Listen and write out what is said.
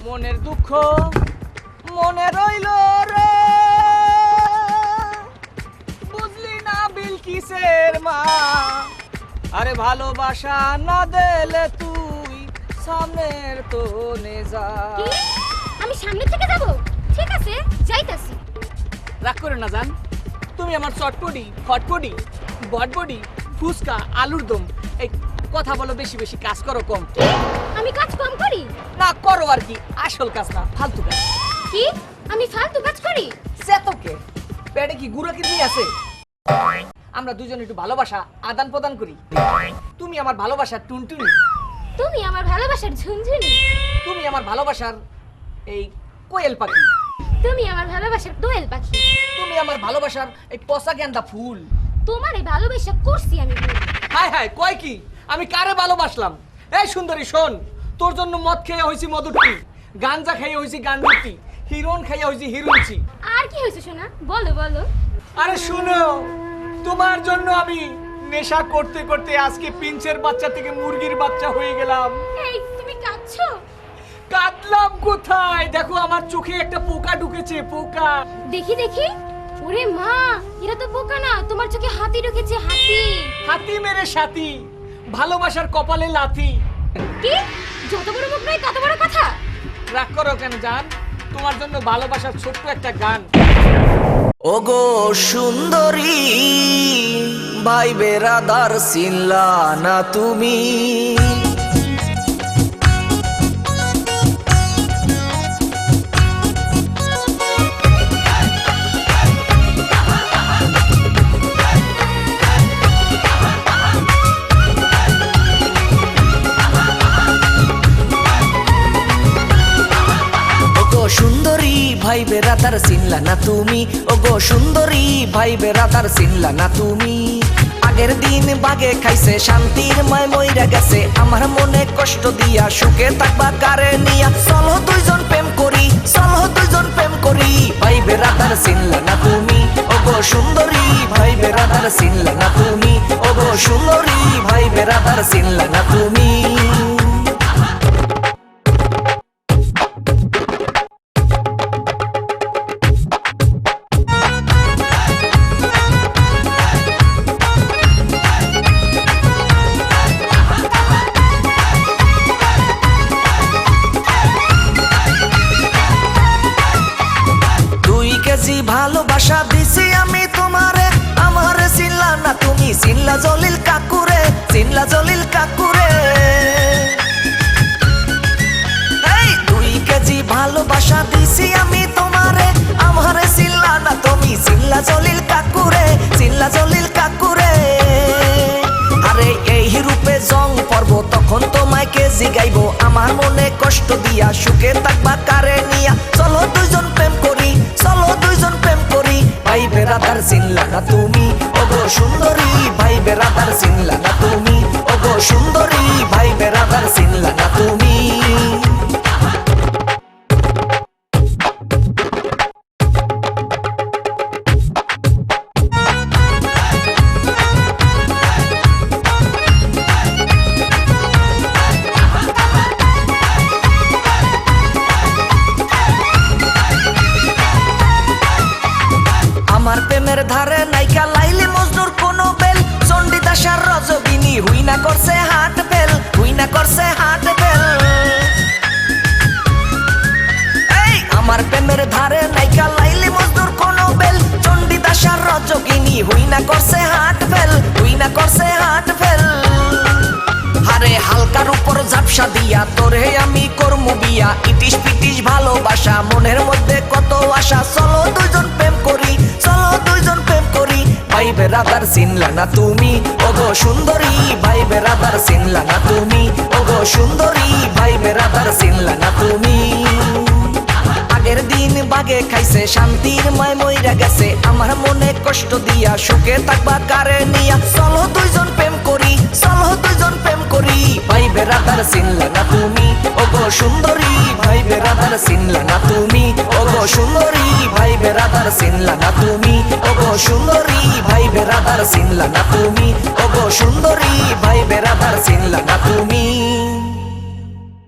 মনের দুঃখ মনে রইল রে, বুঝলি না বিলকিসের মা। আরে ভালোবাসা না দিলে তুই সামনের তো নে যা। আমি সামনে থেকে যাব? ঠিক আছে, যাইতাছি। রাগ করে না জান, তুমি আমার চটপটি ফটপটি বটবটি ফুচকা আলুর দম। এই কথা বলো বেশি বেশি, কাজ করো কম। আমি কাজ কম করি? না করো আর কি, আসল কাজ না, ফালতু কাজ। কি আমি ফালতু কাজ করি? সেতকে পেটে কি গুঁড়ো কিডনি আছে? আমরা দুজন একটু ভালোবাসা আদান প্রদান করি। তুমি আমার ভালোবাসার টুনটুনি, তুমি আমার ভালোবাসার ঝুনঝুনি, তুমি আমার ভালোবাসার এই কোয়েল পাখি, তুমি আমার ভালোবাসার দোয়েল পাখি, তুমি আমার ভালোবাসার এই পচা গেন্দা ফুল। তোমার এই ভালোবাসা করছি আমি ভুল। হায় হায়, কয় কি আমি কারে ভালোবাসলাম? এই সুন্দরী শোন, তোর জন্য মদ খেয়ে হইছি মধুটি, গাঞ্জা খাইয়ে হইছি গাঞ্জুটি, হিরোইন খাইয়ে হইছি হিরুচি। আর কি হয়েছে সোনা, বলো বলো। আরে শুনো, তোমার জন্য আমি নেশা করতে করতে আজকে পিঞ্চের বাচ্চা থেকে মুরগির বাচ্চা হয়ে গেলাম। এই তুমি কাঁদছো? কাঁদলাম কোথায়? দেখো আমার চোখে একটা পোকা ঢুকেছে, পোকা। দেখি দেখি। ওরে মা, এরা তো বোকা না, তোমার চোখে হাতি ঢুকেছে, হাতি। হাতি মেরে সাথী, ভালোবাসার কপালে লাথি। কি? যত বড় মুখ নয় তত বড় কথা। রাগ করো কেন জান? তোমার জন্য ভালোবাসার ছোট্ট একটা গান। ওগো সুন্দরী ভাই বেরাদার চিনলা না তুমি, সুন্দরী ভাই বেরাদার চিনলা না তুমি, ওগো সুন্দরী ভাই বেরাদার চিনলা না তুমি। আগের দিন বাগে খাইছে শান্তির মায় মইরা গেছে, আমার মনে কষ্ট দিয়া সুখে থাকবা কারে নিয়া। চলো দুইজন প্রেম করি, চলো দুইজন প্রেম করি, ভাই বেরাদার চিনলা না তুমি, ওগো সুন্দরী ভাই বেরাদার চিনলা না তুমি, ওগো সুন্দরী ভাই বেরাদার চিনলা না তুমি। ভালোবাসা দিছি আমি তোমারে, আমারে চিনলা না তুমি, চিনলা জলিল কাকুরে, চিনলা জলিল কাকুরে। এই 2 কেজি ভালোবাসা দিছি আমি তোমারে, আমারে চিনলা না তুমি, চিনলা জলিল কাকুরে, চিনলা জলিল কাকুরে। আরে এই রূপে জং পর্ব তখন তোমায় কে জিগাইবো, আমার মনে কষ্ট দিয়া সুখে থাকবা কারে নিয়া। চলো দুইজন প্রেম করি, চলো দুইজন প্রেম করি, ভাই বেরাদার চিনলা না তুমি, ওগো সুন্দরী ভাই বেরাদার চিনলা না তুমি, ওগো সুন্দরী ভাই বেরাদার চিনলা না তুমি। আমার প্রেমের ধারে নাইকা লাইলি মজনুর কোন বেল, চণ্ডীদাসার রজবিনী হুই না করছে হাট বেল, হুই না করছে হাট বেল। এই আমার প্রেমের ধারে নাইকা লাইলি মজনুর কোন বেল, চণ্ডীদাসার রজবিনী হুই না করছে হাট বেল, হুই না করছে হাট বেল। আরে হালকার উপর ঝাপসা দিয়া তোরে আমি করমু বিয়া, ইটিস পিটিস ভালোবাসা মনের মধ্যে কত আশা। চলো দুইজন প্রেম করি, চলো দুইজন প্রেম করি, ভাই বেরাদার চিনলা না তুমি, ওগো সুন্দরী ভাই বেরাদার চিনলা না তুমি, ওগো সুন্দরী ভাই বেরাদার চিনলা না তুমি। আগের দিন বাগে খাইছে শান্তির মায় মইরা গেছে, আমার মনে কষ্ট দিয়া সুখে থাকবা কারে নিয়া। চলো দুইজন প্রেম করি, চলো দুইজন প্রেম করি, ভাই বেরাদার চিনলা না তুমি, ওগো সুন্দরী ভাই বেরাদার চিনলা না তুমি, ওগো সুন্দরী ভাই বেরাদার চিনলা না তুমি, ওগো সুন্দরী ভাই বেরাদার চিনলা না তুমি, ওগো সুন্দরী ভাই বেরাদার চিনলা না তুমি।